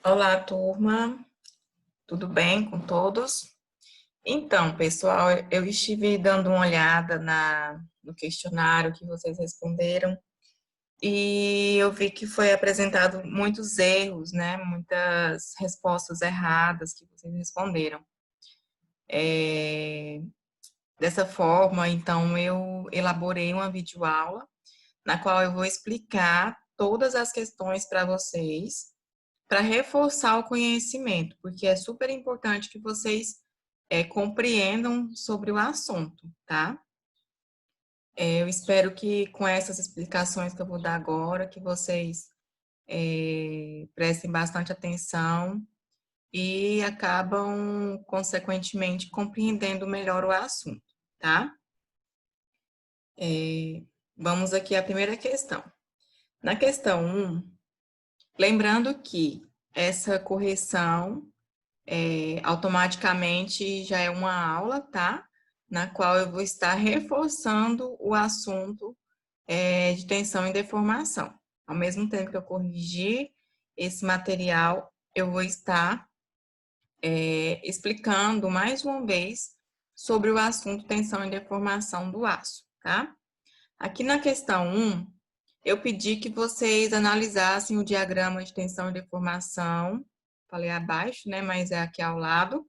Olá, turma. Tudo bem com todos? Então, pessoal, eu estive dando uma olhada no questionário que vocês responderam e eu vi que foi apresentado muitos erros, né? Muitas respostas erradas que vocês responderam. Dessa forma, então, eu elaborei uma videoaula na qual eu vou explicar todas as questões para vocês, para reforçar o conhecimento, porque é super importante que vocês compreendam sobre o assunto, tá? Eu espero que com essas explicações que eu vou dar agora, que vocês prestem bastante atenção e acabam, consequentemente, compreendendo melhor o assunto, tá? Vamos aqui à primeira questão. Na questão 1, lembrando que essa correção automaticamente já é uma aula, tá? Na qual eu vou estar reforçando o assunto de tensão e deformação. Ao mesmo tempo que eu corrigir esse material, eu vou estar explicando mais uma vez sobre o assunto tensão e deformação do aço, tá? Aqui na questão 1, eu pedi que vocês analisassem o diagrama de tensão e deformação, falei abaixo, né, mas é aqui ao lado,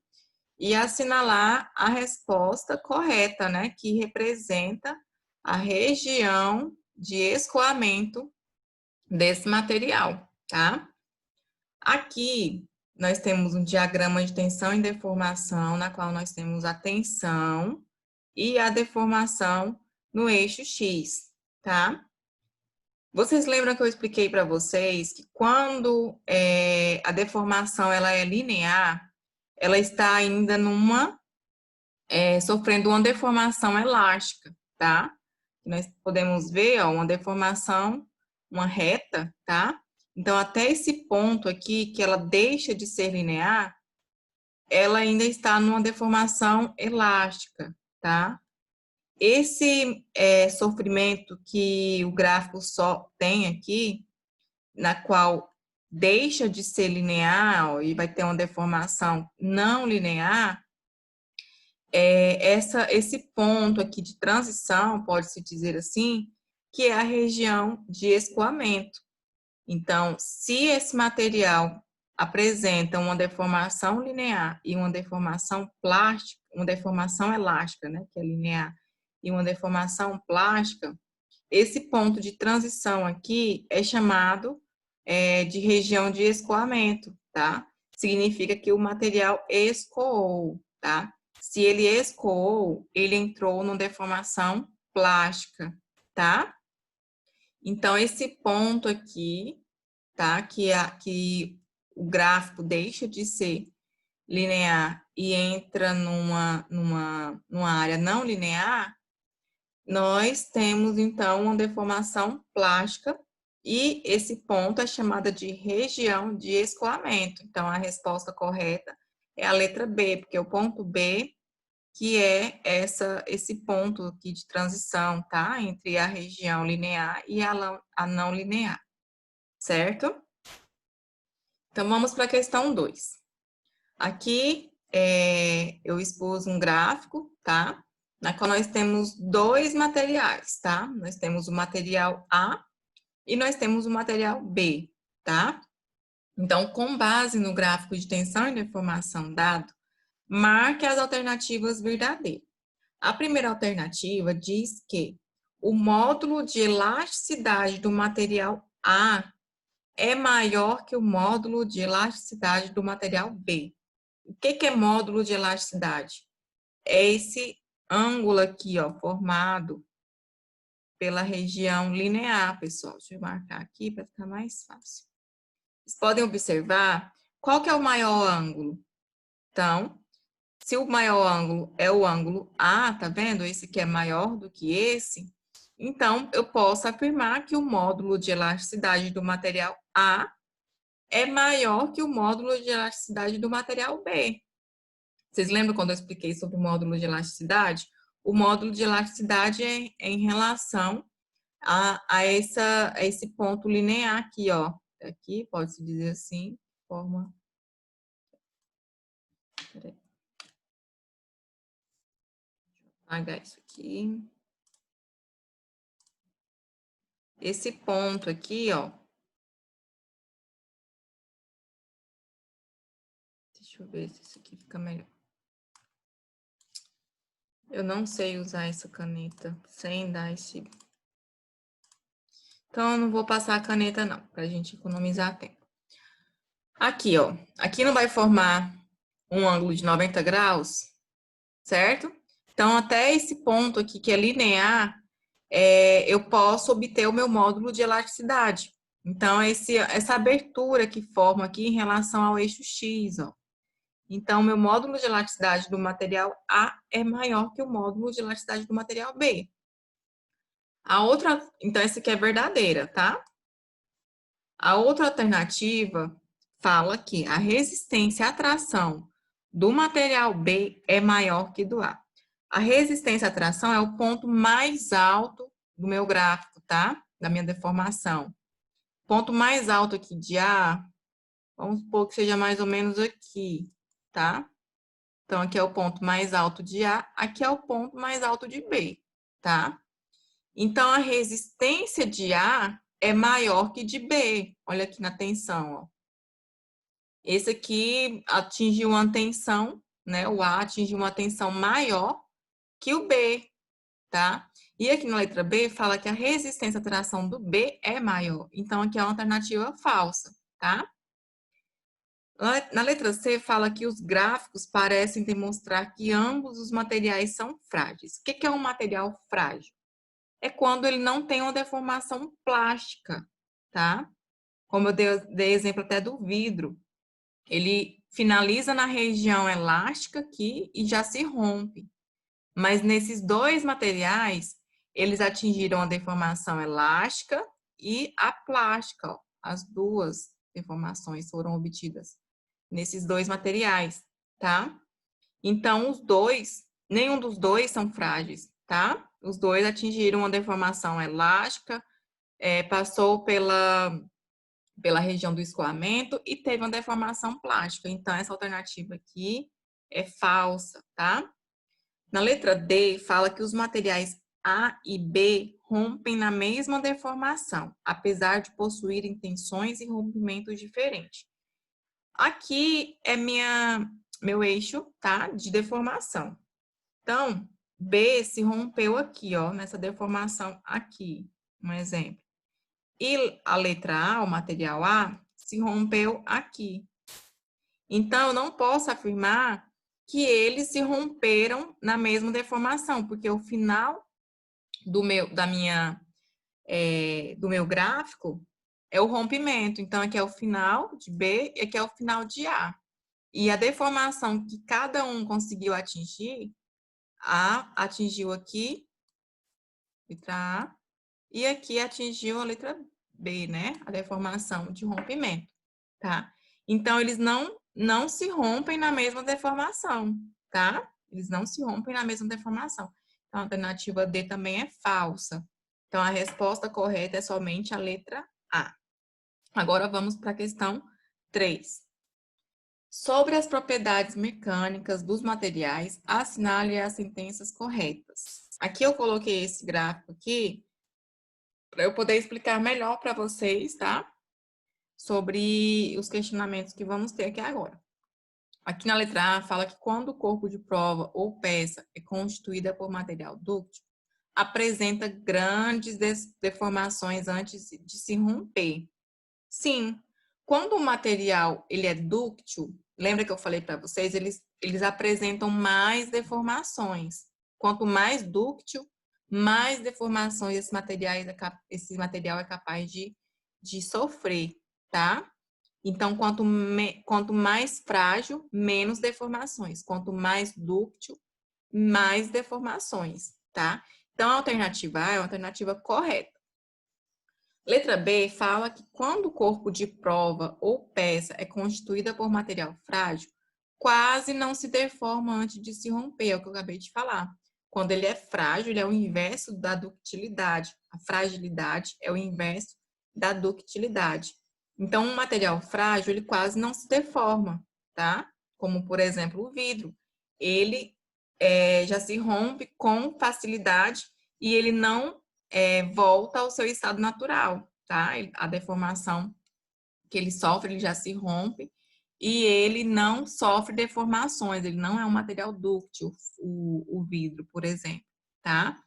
e assinalar a resposta correta, né, que representa a região de escoamento desse material, tá? Aqui nós temos um diagrama de tensão e deformação, na qual nós temos a tensão e a deformação no eixo X, tá? Vocês lembram que eu expliquei para vocês que quando a deformação ela é linear, ela está ainda sofrendo uma deformação elástica, tá? Nós podemos ver, ó, uma deformação, uma reta, tá? Então, até esse ponto aqui, que ela deixa de ser linear, ela ainda está numa deformação elástica, tá? Esse sofrimento que o gráfico só tem aqui, na qual deixa de ser linear, ó, e vai ter uma deformação não linear, esse ponto aqui de transição, pode-se dizer assim, que é a região de escoamento. Então, se esse material apresenta uma deformação linear e uma deformação plástica, uma deformação elástica, né, que é linear, e uma deformação plástica, esse ponto de transição aqui é chamado de região de escoamento, tá? Significa que o material escoou, tá? Se ele escoou, ele entrou numa deformação plástica, tá? Então, esse ponto aqui, tá? Que o gráfico deixa de ser linear e entra numa área não linear, nós temos, então, uma deformação plástica e esse ponto é chamada de região de escoamento. Então, a resposta correta é a letra B, porque o ponto B, que é esse ponto aqui de transição, tá? Entre a região linear e a não linear, certo? Então, vamos para a questão 2. Aqui, eu expus um gráfico, tá? Na qual nós temos dois materiais, tá? Nós temos o material A e nós temos o material B, tá? Então, com base no gráfico de tensão e deformação dado, marque as alternativas verdadeiras. A primeira alternativa diz que o módulo de elasticidade do material A é maior que o módulo de elasticidade do material B. O que é módulo de elasticidade? É esse ângulo aqui, ó, formado pela região linear, pessoal. Deixa eu marcar aqui para ficar mais fácil. Vocês podem observar qual que é o maior ângulo. Então, se o maior ângulo é o ângulo A, tá vendo? Esse aqui é maior do que esse. Então, eu posso afirmar que o módulo de elasticidade do material A é maior que o módulo de elasticidade do material B. Vocês lembram quando eu expliquei sobre o módulo de elasticidade? O módulo de elasticidade é em relação a esse ponto linear aqui, ó. Aqui, pode-se dizer assim, forma... Peraí. Apagar isso aqui. Esse ponto aqui, ó. Deixa eu ver se isso aqui fica melhor. Eu não sei usar essa caneta sem dar esse... Então, eu não vou passar a caneta, não, pra gente economizar tempo. Aqui, ó. Aqui não vai formar um ângulo de 90 graus, certo? Então, até esse ponto aqui, que é linear, eu posso obter o meu módulo de elasticidade. Então, essa abertura que forma aqui em relação ao eixo X, ó. Então, meu módulo de elasticidade do material A é maior que o módulo de elasticidade do material B. A outra, então, essa aqui é verdadeira, tá? A outra alternativa fala que a resistência à tração do material B é maior que do A. A resistência à tração é o ponto mais alto do meu gráfico, tá? Da minha deformação. Ponto mais alto aqui de A, vamos supor que seja mais ou menos aqui, tá? Então, aqui é o ponto mais alto de A, aqui é o ponto mais alto de B, tá? Então, a resistência de A é maior que de B. Olha aqui na tensão, ó. Esse aqui atingiu uma tensão, né? O A atingiu uma tensão maior que o B, tá? E aqui na letra B fala que a resistência à tração do B é maior. Então, aqui é uma alternativa falsa, tá? Na letra C fala que os gráficos parecem demonstrar que ambos os materiais são frágeis. O que é um material frágil? É quando ele não tem uma deformação plástica, tá? Como eu dei exemplo até do vidro. Ele finaliza na região elástica aqui e já se rompe. Mas nesses dois materiais, eles atingiram a deformação elástica e a plástica, ó. As duas deformações foram obtidas nesses dois materiais, tá? Então, nenhum dos dois são frágeis, tá? Os dois atingiram uma deformação elástica, passou pela região do escoamento e teve uma deformação plástica. Então, essa alternativa aqui é falsa, tá? Na letra D, fala que os materiais A e B rompem na mesma deformação, apesar de possuírem tensões e rompimentos diferentes. Aqui é meu eixo, tá? De deformação. Então, B se rompeu aqui, ó, nessa deformação aqui, um exemplo. E a letra A, o material A, se rompeu aqui. Então, eu não posso afirmar que eles se romperam na mesma deformação, porque o final do meu gráfico é o rompimento. Então, aqui é o final de B e aqui é o final de A. E a deformação que cada um conseguiu atingir, A atingiu aqui, letra A, e aqui atingiu a letra B, né? A deformação de rompimento, tá? Então, eles não se rompem na mesma deformação, tá? Eles não se rompem na mesma deformação. Então, a alternativa D também é falsa. Então, a resposta correta é somente a letra A. Agora, vamos para a questão 3. Sobre as propriedades mecânicas dos materiais, assinale as sentenças corretas. Aqui eu coloquei esse gráfico aqui para eu poder explicar melhor para vocês, tá? Sobre os questionamentos que vamos ter aqui agora. Aqui na letra A fala que quando o corpo de prova ou peça é constituída por material dúctil, apresenta grandes deformações antes de se romper. Sim, quando o material ele é dúctil, lembra que eu falei para vocês, eles apresentam mais deformações. Quanto mais dúctil, mais deformações esse material é capaz de sofrer, tá? Então, quanto mais frágil, menos deformações. Quanto mais dúctil, mais deformações, tá? Então, a alternativa A é a alternativa correta. Letra B fala que quando o corpo de prova ou peça é constituída por material frágil, quase não se deforma antes de se romper, é o que eu acabei de falar. Quando ele é frágil, ele é o inverso da ductilidade. A fragilidade é o inverso da ductilidade. Então, um material frágil, ele quase não se deforma, tá? Como, por exemplo, o vidro. Ele já se rompe com facilidade e ele não volta ao seu estado natural, tá? A deformação que ele sofre, ele já se rompe e ele não sofre deformações, ele não é um material dúctil, o vidro, por exemplo, tá?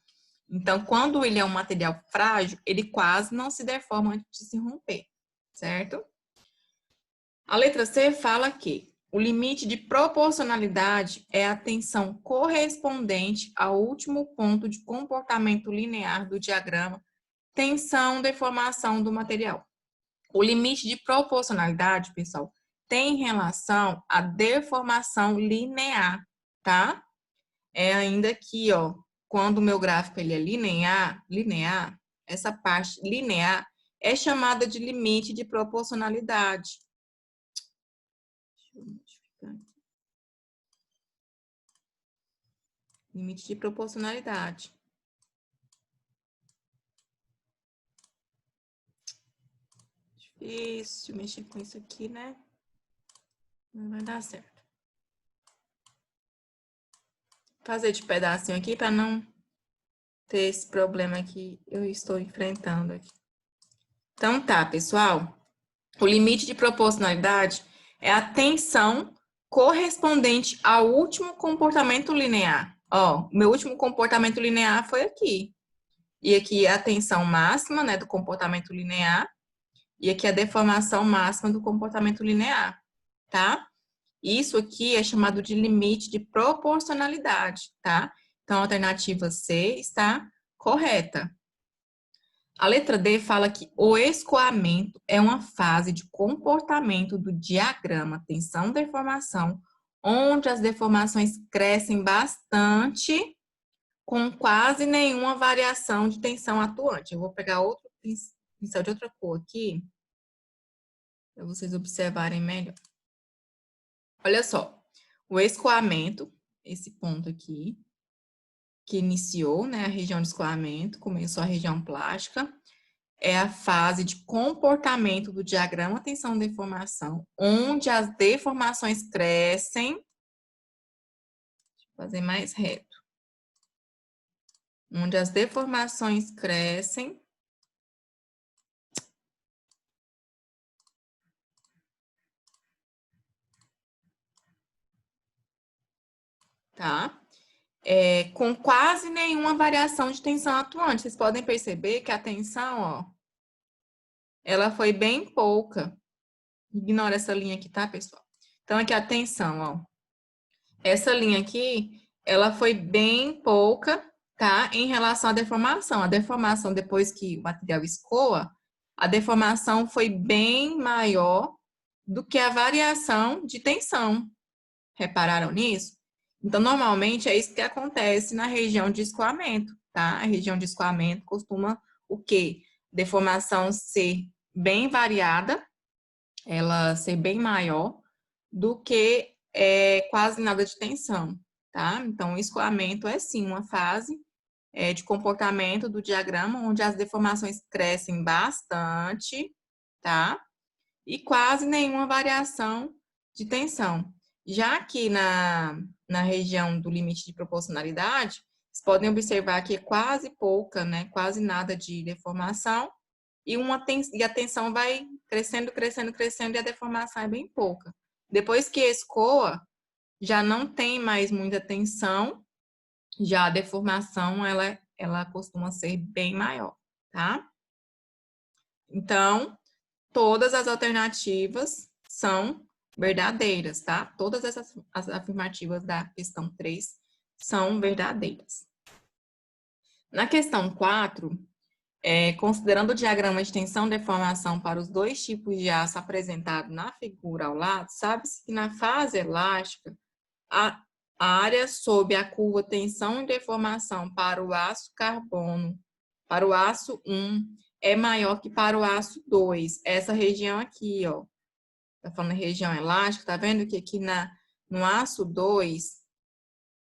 Então, quando ele é um material frágil, ele quase não se deforma antes de se romper, certo? A letra C fala que o limite de proporcionalidade é a tensão correspondente ao último ponto de comportamento linear do diagrama, tensão, deformação do material. O limite de proporcionalidade, pessoal, tem relação à deformação linear, tá? É ainda aqui, ó, quando o meu gráfico ele é linear, essa parte linear é chamada de limite de proporcionalidade. Deixa eu modificar aqui. Limite de proporcionalidade. Difícil mexer com isso aqui, né? Não vai dar certo. Fazer de pedacinho aqui para não ter esse problema que eu estou enfrentando aqui. Então tá, pessoal. O limite de proporcionalidade é a tensão correspondente ao último comportamento linear. Ó, meu último comportamento linear foi aqui. E aqui é a tensão máxima, né, do comportamento linear. E aqui é a deformação máxima do comportamento linear, tá? Isso aqui é chamado de limite de proporcionalidade, tá? Então, a alternativa C está correta. A letra D fala que o escoamento é uma fase de comportamento do diagrama tensão-deformação, onde as deformações crescem bastante, com quase nenhuma variação de tensão atuante. Eu vou pegar outro pincel de outra cor aqui, para vocês observarem melhor. Olha só, o escoamento, esse ponto aqui, que iniciou, né, a região de escoamento, começou a região plástica, é a fase de comportamento do diagrama tensão-deformação, onde as deformações crescem. Deixa eu fazer mais reto. Onde as deformações crescem. Tá? Com quase nenhuma variação de tensão atuante. Vocês podem perceber que a tensão, ó, ela foi bem pouca. Ignora essa linha aqui, tá, pessoal? Então, aqui a tensão, ó. Essa linha aqui, ela foi bem pouca, tá? Em relação à deformação. A deformação, depois que o material escoa, a deformação foi bem maior do que a variação de tensão. Repararam nisso? Então, normalmente, é isso que acontece na região de escoamento, tá? A região de escoamento costuma o quê? Deformação ser bem variada, ela ser bem maior do que quase nada de tensão, tá? Então, o escoamento é sim uma fase de comportamento do diagrama onde as deformações crescem bastante, tá? E quase nenhuma variação de tensão. Já aqui na região do limite de proporcionalidade, vocês podem observar que é quase pouca, né? Quase nada de deformação e a tensão vai crescendo, crescendo, crescendo e a deformação é bem pouca. Depois que escoa, já não tem mais muita tensão, já a deformação ela costuma ser bem maior, tá? Então, todas as alternativas são verdadeiras, tá? Todas as afirmativas da questão 3 são verdadeiras. Na questão 4, considerando o diagrama de tensão-deformação para os dois tipos de aço apresentado na figura ao lado, sabe-se que na fase elástica, a área sob a curva tensão e deformação para o aço carbono, para o aço 1, é maior que para o aço 2. Essa região aqui, ó, tá falando região elástica, tá vendo que aqui no aço 2,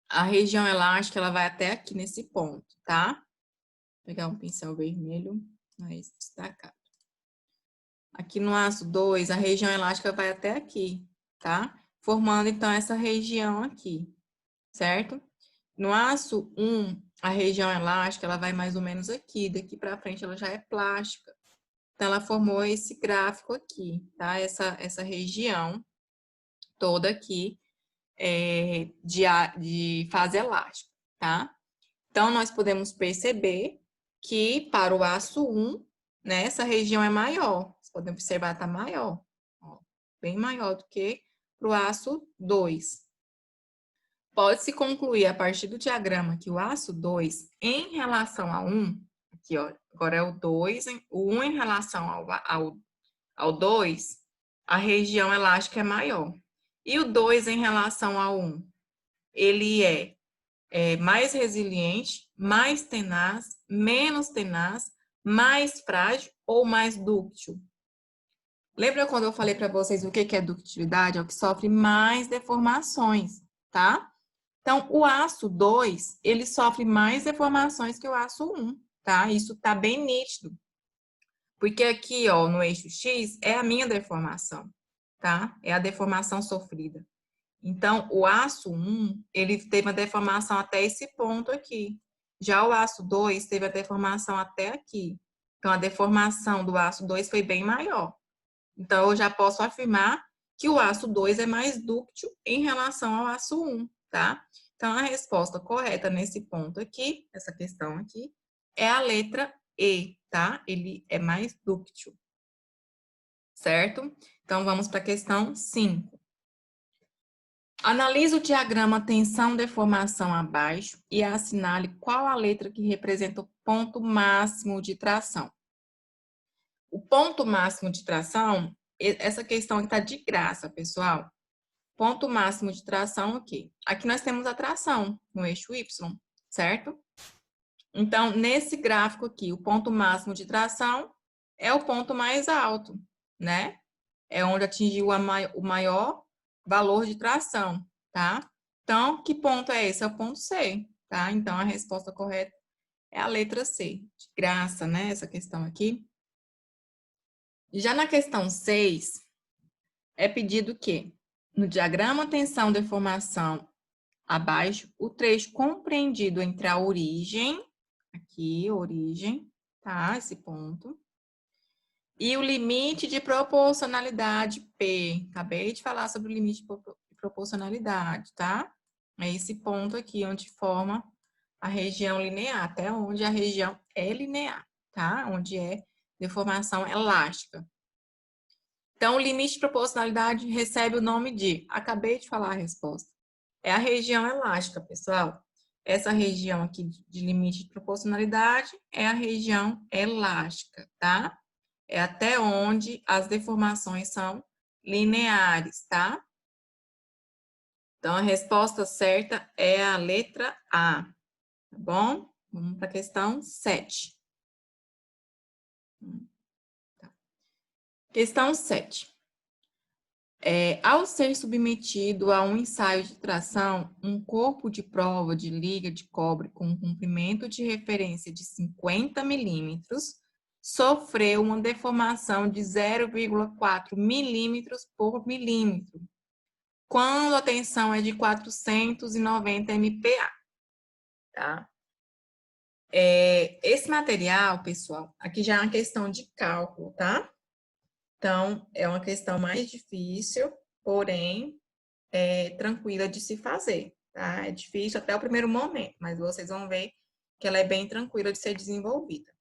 a região elástica, ela vai até aqui nesse ponto, tá? Vou pegar um pincel vermelho mais destacado. Aqui no aço 2, a região elástica vai até aqui, tá? Formando, então, essa região aqui, certo? No aço 1, a região elástica, ela vai mais ou menos aqui. Daqui para frente, ela já é plástica. Então, ela formou esse gráfico aqui, tá? Essa região toda aqui de fase elástica, tá? Então, nós podemos perceber que para o aço 1, né, essa região é maior. Vocês podem observar, está maior. Ó, bem maior do que para o aço 2. Pode-se concluir a partir do diagrama que o aço 2, em relação a 1, aqui, ó, agora é o 2, o 1 em relação ao 2, a região elástica é maior. E o 2 em relação ao 1, ele é mais resiliente, mais tenaz, menos tenaz, mais frágil ou mais dúctil? Lembra quando eu falei para vocês o que é ductilidade? É o que sofre mais deformações, tá? Então, o aço 2, ele sofre mais deformações que o aço 1, tá? Isso tá bem nítido. Porque aqui, ó, no eixo X, é a minha deformação, tá? É a deformação sofrida. Então, o aço 1, ele teve uma deformação até esse ponto aqui. Já o aço 2 teve a deformação até aqui. Então, a deformação do aço 2 foi bem maior. Então, eu já posso afirmar que o aço 2 é mais dúctil em relação ao aço 1, tá? Então, a resposta correta nesse ponto aqui, essa questão aqui, é a letra E, tá? Ele é mais dúctil, certo? Então, vamos para a questão 5. Analise o diagrama tensão-deformação abaixo e assinale qual a letra que representa o ponto máximo de tração. O ponto máximo de tração, essa questão está de graça, pessoal. Ponto máximo de tração, ok. Aqui nós temos a tração no eixo Y, certo? Então, nesse gráfico aqui, o ponto máximo de tração é o ponto mais alto, né? É onde atingiu o maior valor de tração, tá? Então, que ponto é esse? É o ponto C, tá? Então, a resposta correta é a letra C. De graça, né? Essa questão aqui. Já na questão 6, é pedido que, no diagrama tensão-deformação abaixo, o trecho compreendido entre a origem, aqui, origem, tá? Esse ponto. E o limite de proporcionalidade P. Acabei de falar sobre o limite de proporcionalidade, tá? É esse ponto aqui onde forma a região linear, até onde a região é linear, tá? Onde é deformação elástica. Então, o limite de proporcionalidade recebe o nome de... Acabei de falar a resposta. É a região elástica, pessoal. Essa região aqui de limite de proporcionalidade é a região elástica, tá? É até onde as deformações são lineares, tá? Então, a resposta certa é a letra A, tá bom? Vamos para a questão 7. Tá. Questão 7. Ao ser submetido a um ensaio de tração, um corpo de prova de liga de cobre com um comprimento de referência de 50 milímetros sofreu uma deformação de 0,4 milímetros por milímetro, quando a tensão é de 490 MPa, tá? Esse material, pessoal, aqui já é uma questão de cálculo, tá? Então, é uma questão mais difícil, porém, tranquila de se fazer, tá? É difícil até o primeiro momento, mas vocês vão ver que ela é bem tranquila de ser desenvolvida.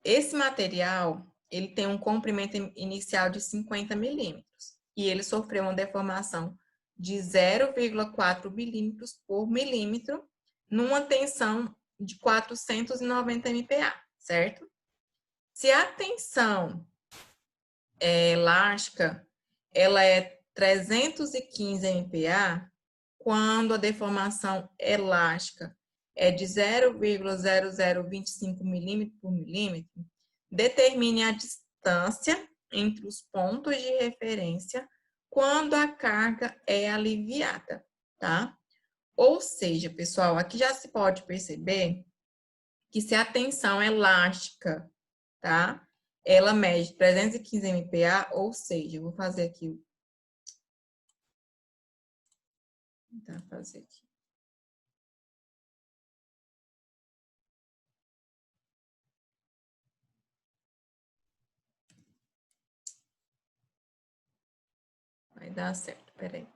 Esse material, ele tem um comprimento inicial de 50 milímetros e ele sofreu uma deformação de 0,4 milímetros por milímetro numa tensão de 490 MPa, certo? Se a tensão elástica ela é 315 MPa, quando a deformação elástica é de 0,0025 milímetro por milímetro, determine a distância entre os pontos de referência quando a carga é aliviada, tá? Ou seja, pessoal, aqui já se pode perceber que se a tensão elástica tá? Ela mede 315 MPa, ou seja, eu vou fazer aqui. Vou tentar fazer aqui. Vai dar certo, peraí.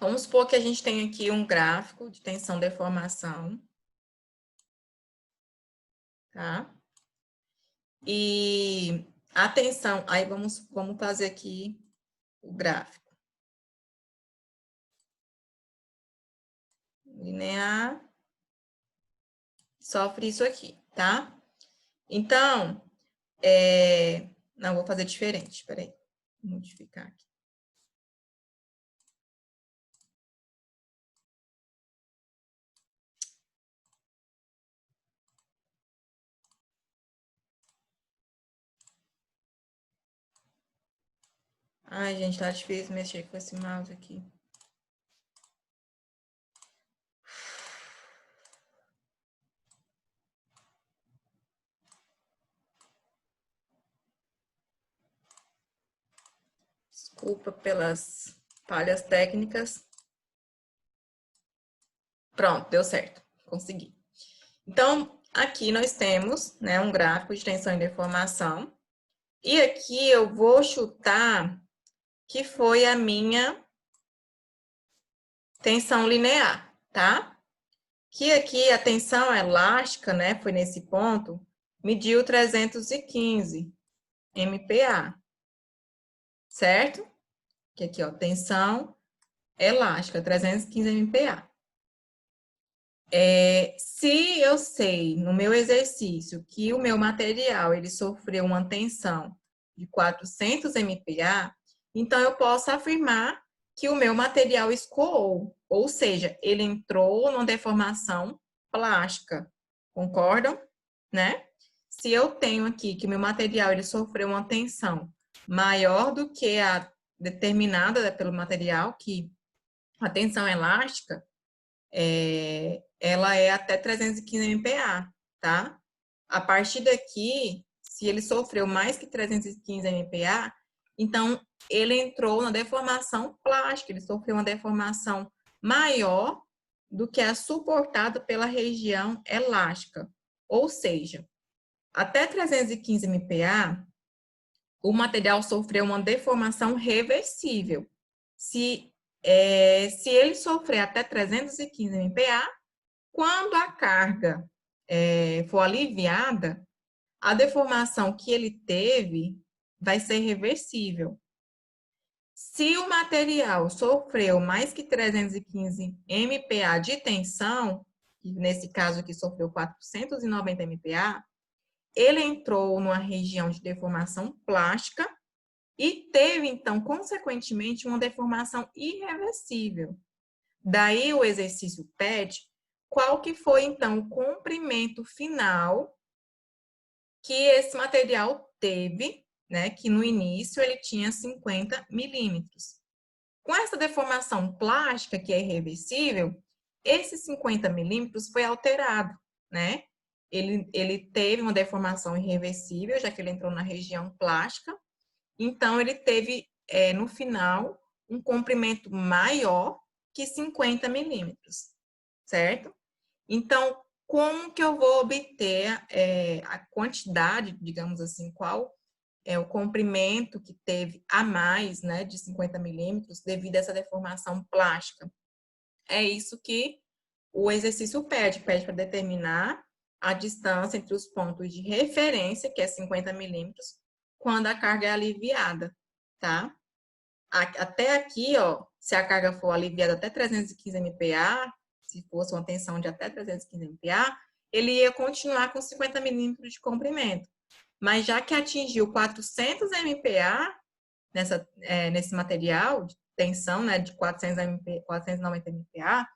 Vamos supor que a gente tem aqui um gráfico de tensão-deformação, tá? E a tensão, aí vamos fazer aqui o gráfico. Linear, sofre isso aqui, tá? Então, não, vou fazer diferente, peraí. Vou modificar aqui. Ai, gente, tá difícil mexer com esse mouse aqui. Desculpa pelas falhas técnicas. Pronto, deu certo. Consegui. Então, aqui nós temos, né, um gráfico de tensão e deformação. E aqui eu vou chutar que foi a minha tensão linear, tá? Que aqui a tensão elástica, né, foi nesse ponto, mediu 315 MPa, certo? Que aqui, ó, tensão elástica, 315 MPa. Se eu sei no meu exercício que o meu material ele sofreu uma tensão de 400 MPa, então eu posso afirmar que o meu material escoou, ou seja, ele entrou numa deformação plástica. Concordam? Né? Se eu tenho aqui que o meu material ele sofreu uma tensão maior do que a determinada pelo material, que a tensão elástica, ela é até 315 MPa, tá? A partir daqui, se ele sofreu mais que 315 MPa, então ele entrou na deformação plástica, ele sofreu uma deformação maior do que a suportada pela região elástica. Ou seja, até 315 MPa, o material sofreu uma deformação reversível. Se ele sofrer até 315 MPa, quando a carga for aliviada, a deformação que ele teve vai ser reversível. Se o material sofreu mais que 315 MPa de tensão, nesse caso aqui sofreu 490 MPa, ele entrou numa região de deformação plástica e teve, então, consequentemente, uma deformação irreversível. Daí o exercício pede qual que foi, então, o comprimento final que esse material teve, né? Que no início ele tinha 50 milímetros. Com essa deformação plástica, que é irreversível, esse 50 milímetros foi alterado, né? Ele teve uma deformação irreversível, já que ele entrou na região plástica. Então, ele teve, no final, um comprimento maior que 50 milímetros, certo? Então, como que eu vou obter a quantidade, digamos assim, qual é o comprimento que teve a mais, né, de 50 milímetros devido a essa deformação plástica? É isso que o exercício pede para determinar a distância entre os pontos de referência, que é 50 milímetros, quando a carga é aliviada, tá? Até aqui, ó, se a carga for aliviada até 315 MPa, se fosse uma tensão de até 315 MPa, ele ia continuar com 50 milímetros de comprimento. Mas já que atingiu 400 MPa nesse material de tensão, né, de 490 MPa,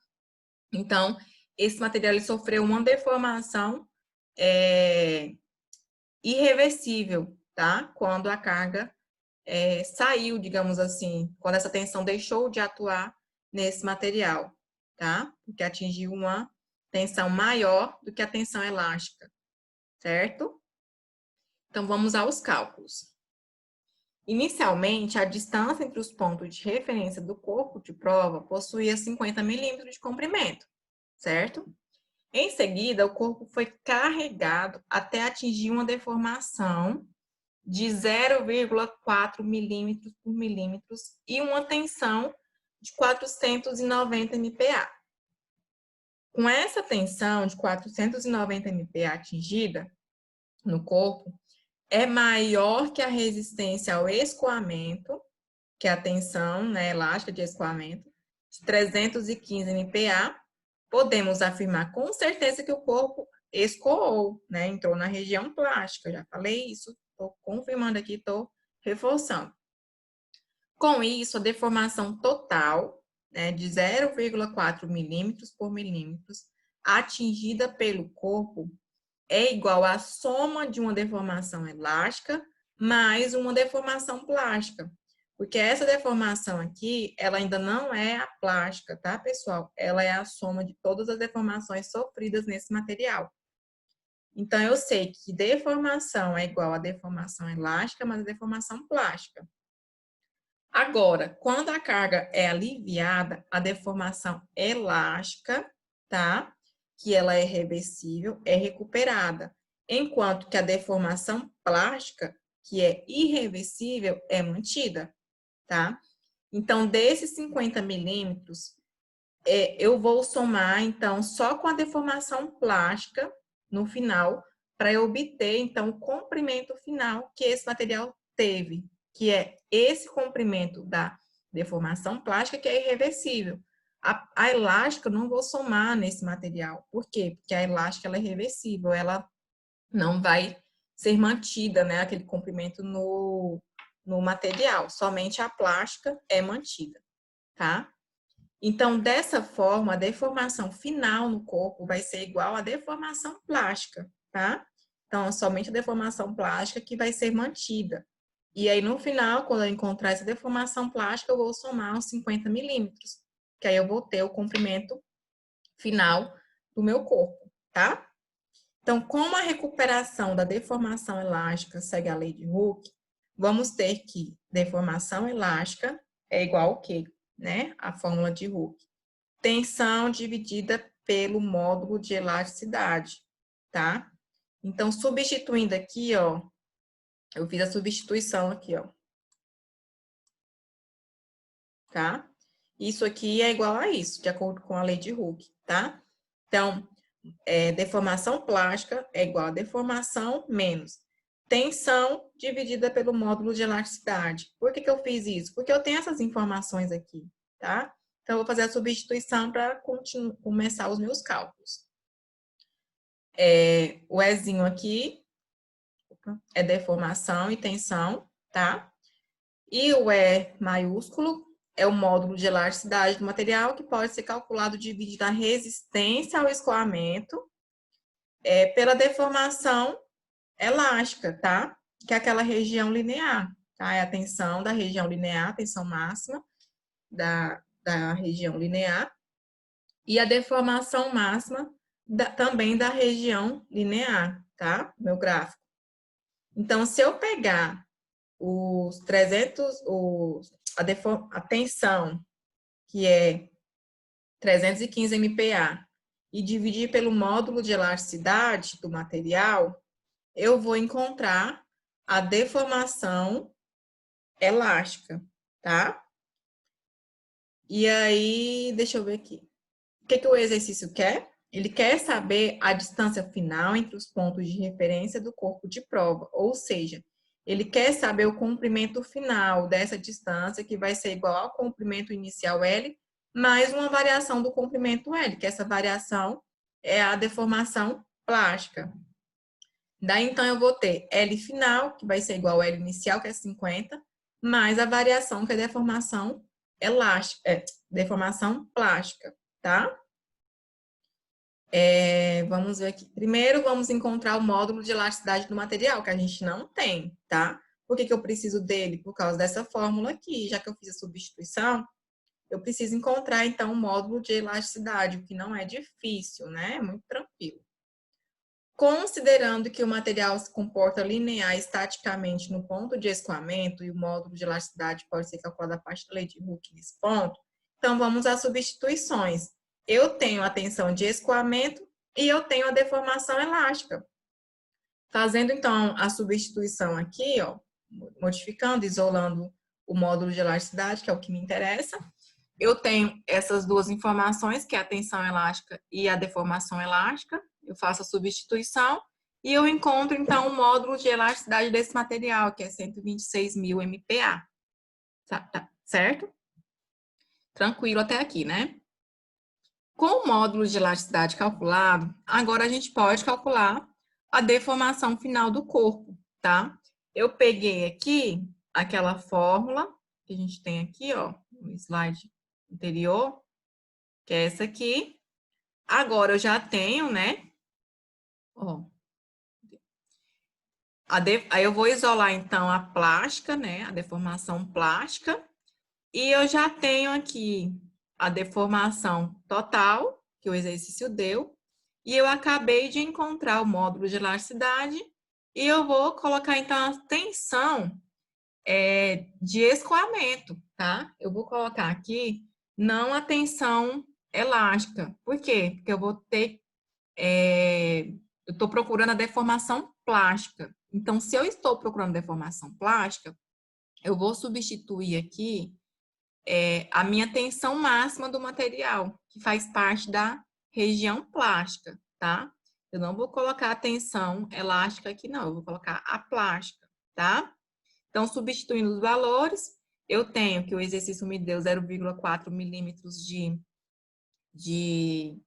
então esse material ele sofreu uma deformação irreversível, tá? Quando a carga saiu, digamos assim, quando essa tensão deixou de atuar nesse material. tá? Porque atingiu uma tensão maior do que a tensão elástica, certo? Então, vamos aos cálculos. Inicialmente, a distância entre os pontos de referência do corpo de prova possuía 50 milímetros de comprimento, certo? Em seguida, o corpo foi carregado até atingir uma deformação de 0,4 milímetros por milímetros e uma tensão de 490 MPa. Com essa tensão de 490 MPa atingida no corpo, é maior que a resistência ao escoamento, que é a tensão, né, elástica de escoamento, de 315 MPa, podemos afirmar com certeza que o corpo escoou, né, entrou na região plástica. Eu já falei isso, estou confirmando aqui, estou reforçando. Com isso, a deformação total, né, de 0,4 milímetros por milímetros atingida pelo corpo é igual à soma de uma deformação elástica mais uma deformação plástica. Porque essa deformação aqui, ela ainda não é a plástica, tá, pessoal? Ela é a soma de todas as deformações sofridas nesse material. Então, eu sei que deformação é igual a deformação elástica mais a deformação plástica. Agora, quando a carga é aliviada, a deformação elástica, tá? Que ela é reversível, é recuperada. Enquanto que a deformação plástica, que é irreversível, é mantida, tá? Então, desses 50 milímetros, eu vou somar, então, só com a deformação plástica no final, para eu obter, então, o comprimento final que esse material teve, que é esse comprimento da deformação plástica, que é irreversível. A elástica eu não vou somar nesse material. Por quê? Porque a elástica ela é reversível, ela não vai ser mantida, né, aquele comprimento no material. Somente a plástica é mantida, tá? Então, dessa forma, a deformação final no corpo vai ser igual à deformação plástica, tá? Então, somente a deformação plástica que vai ser mantida. E aí, no final, quando eu encontrar essa deformação plástica, eu vou somar os 50 milímetros, que aí eu vou ter o comprimento final do meu corpo, tá? Então, como a recuperação da deformação elástica segue a lei de Hooke, vamos ter que deformação elástica é igual ao quê? Né? A fórmula de Hooke. Tensão dividida pelo módulo de elasticidade, tá? Então, substituindo aqui, ó, eu fiz a substituição aqui, ó. Tá? Isso aqui é igual a isso, de acordo com a lei de Hooke, tá? Então, deformação plástica é igual a deformação menos tensão dividida pelo módulo de elasticidade. Por que eu fiz isso? Porque eu tenho essas informações aqui, tá? Então, eu vou fazer a substituição para começar os meus cálculos. O Ezinho aqui é deformação e tensão, tá? E o E maiúsculo é o módulo de elasticidade do material, que pode ser calculado dividindo a resistência ao escoamento pela deformação elástica, tá? Que é aquela região linear, tá? É a tensão da região linear, a tensão máxima da região linear, e a deformação máxima também da região linear, tá? Meu gráfico. Então, se eu pegar os 300, a tensão, que é 315 MPa, e dividir pelo módulo de elasticidade do material, eu vou encontrar a deformação elástica, tá? E aí, deixa eu ver aqui. O que o exercício quer? Ele quer saber a distância final entre os pontos de referência do corpo de prova, ou seja, ele quer saber o comprimento final dessa distância, que vai ser igual ao comprimento inicial L, mais uma variação do comprimento L, que essa variação é a deformação plástica. Daí, então, eu vou ter L final, que vai ser igual ao L inicial, que é 50, mais a variação, que é deformação elástica, deformação plástica, tá? Vamos ver aqui. Primeiro, vamos encontrar o módulo de elasticidade do material, que a gente não tem, tá? Por que eu preciso dele? Por causa dessa fórmula aqui. Já que eu fiz a substituição, eu preciso encontrar, então, o módulo de elasticidade, o que não é difícil, né? É muito tranquilo. Considerando que o material se comporta linear e estaticamente no ponto de escoamento e o módulo de elasticidade pode ser calculado a partir da lei de Hooke nesse ponto, então vamos às substituições. Eu tenho a tensão de escoamento e eu tenho a deformação elástica. Fazendo, então, a substituição aqui, ó, modificando, isolando o módulo de elasticidade, que é o que me interessa, eu tenho essas duas informações, que é a tensão elástica e a deformação elástica. Eu faço a substituição e eu encontro, então, o módulo de elasticidade desse material, que é 126.000 MPa. Tá, certo? Tranquilo até aqui, né? Com o módulo de elasticidade calculado, agora a gente pode calcular a deformação final do corpo, tá? Eu peguei aqui aquela fórmula que a gente tem aqui, ó, no slide anterior, que é essa aqui. Agora eu já tenho, né? Ó, aí eu vou isolar então a plástica, né? A deformação plástica. E eu já tenho aqui a deformação total, que o exercício deu. E eu acabei de encontrar o módulo de elasticidade. E eu vou colocar então a tensão de escoamento, tá? Eu vou colocar aqui não a tensão elástica. Por quê? Porque eu vou ter eu estou procurando a deformação plástica. Então, se eu estou procurando deformação plástica, eu vou substituir aqui a minha tensão máxima do material, que faz parte da região plástica, tá? Eu não vou colocar a tensão elástica aqui, não. Eu vou colocar a plástica, tá? Então, substituindo os valores, eu tenho que o exercício me deu 0,4 milímetros de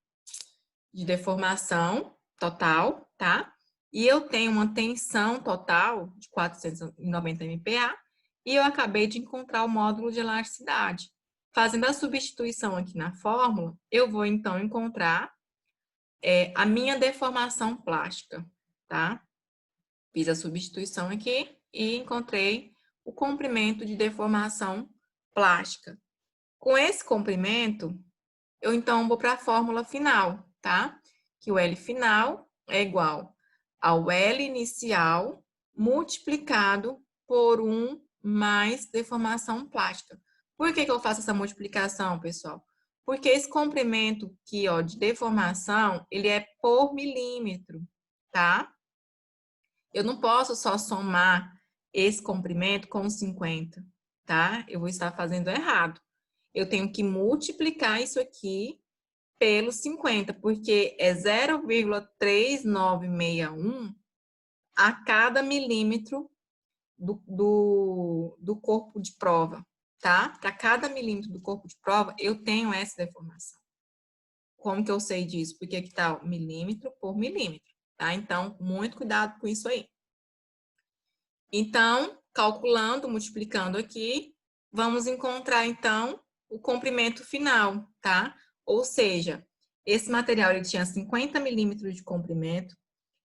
deformação total, tá? E eu tenho uma tensão total de 490 MPa e eu acabei de encontrar o módulo de elasticidade. Fazendo a substituição aqui na fórmula, eu vou então encontrar a minha deformação plástica, tá? Fiz a substituição aqui e encontrei o comprimento de deformação plástica. Com esse comprimento, eu então vou para a fórmula final, tá? Que o L final é igual ao L inicial multiplicado por 1 mais deformação plástica. Por que eu faço essa multiplicação, pessoal? Porque esse comprimento aqui, ó, de deformação, ele é por milímetro, tá? Eu não posso só somar esse comprimento com 50, tá? Eu vou estar fazendo errado. Eu tenho que multiplicar isso aqui pelo 50, porque é 0,3961 a cada milímetro do corpo de prova, tá? Para cada milímetro do corpo de prova, eu tenho essa deformação. Como que eu sei disso? Porque aqui tá ó, milímetro por milímetro, tá? Então, muito cuidado com isso aí. Então, calculando, multiplicando aqui, vamos encontrar, então, o comprimento final, tá? Ou seja, esse material ele tinha 50 milímetros de comprimento,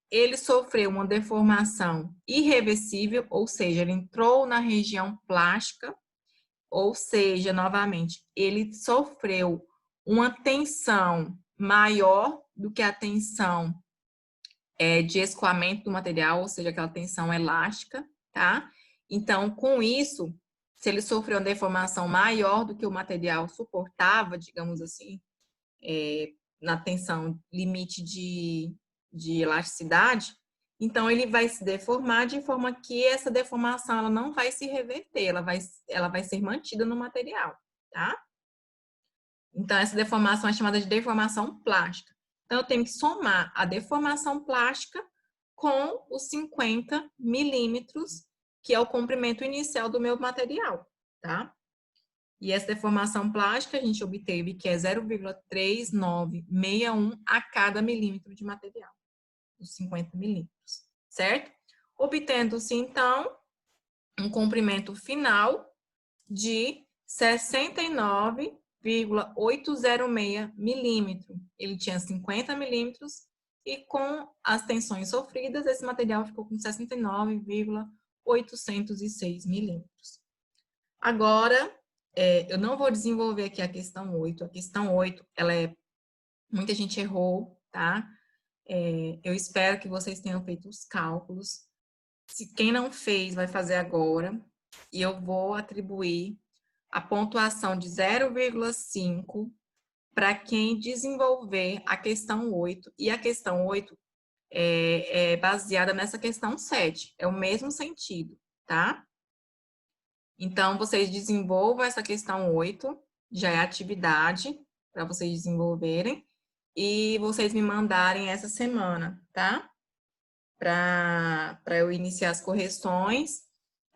ele sofreu uma deformação irreversível, ou seja, ele entrou na região plástica, ou seja, novamente, ele sofreu uma tensão maior do que a tensão de escoamento do material, ou seja, aquela tensão elástica, tá? Então, com isso, se ele sofreu uma deformação maior do que o material suportava, digamos assim, na tensão limite de elasticidade, então ele vai se deformar de forma que essa deformação ela não vai se reverter, ela vai ser mantida no material, tá? Então, essa deformação é chamada de deformação plástica. Então, eu tenho que somar a deformação plástica com os 50 milímetros, que é o comprimento inicial do meu material, tá? E essa deformação plástica a gente obteve que é 0,3961 a cada milímetro de material, os 50 milímetros, certo? Obtendo-se, então, um comprimento final de 69,806 milímetros. Ele tinha 50 milímetros e com as tensões sofridas, esse material ficou com 69,806 milímetros. Agora, eu não vou desenvolver aqui a questão 8. A questão 8, muita gente errou, tá? Eu espero que vocês tenham feito os cálculos. Se quem não fez, vai fazer agora. E eu vou atribuir a pontuação de 0,5 para quem desenvolver a questão 8. E a questão 8 é baseada nessa questão 7. É o mesmo sentido, tá? Então, vocês desenvolvam essa questão 8, já é atividade para vocês desenvolverem, e vocês me mandarem essa semana, tá? Para eu iniciar as correções,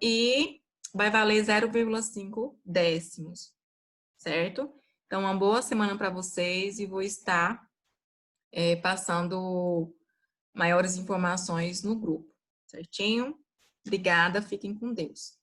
e vai valer 0,5 décimos, certo? Então, uma boa semana para vocês e vou estar passando maiores informações no grupo, certinho? Obrigada, fiquem com Deus.